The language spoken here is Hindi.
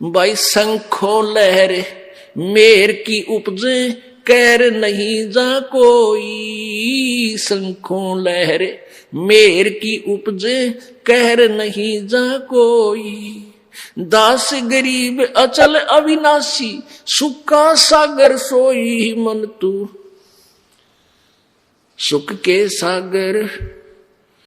भाई शंखो लहर मेर की उपजे कैर नहीं जा कोई, शंखो लहर मेर की उपजे कहर नहीं जा कोई। दास गरीब अचल अविनाशी सुख का सागर सोई, मन तू सुख के सागर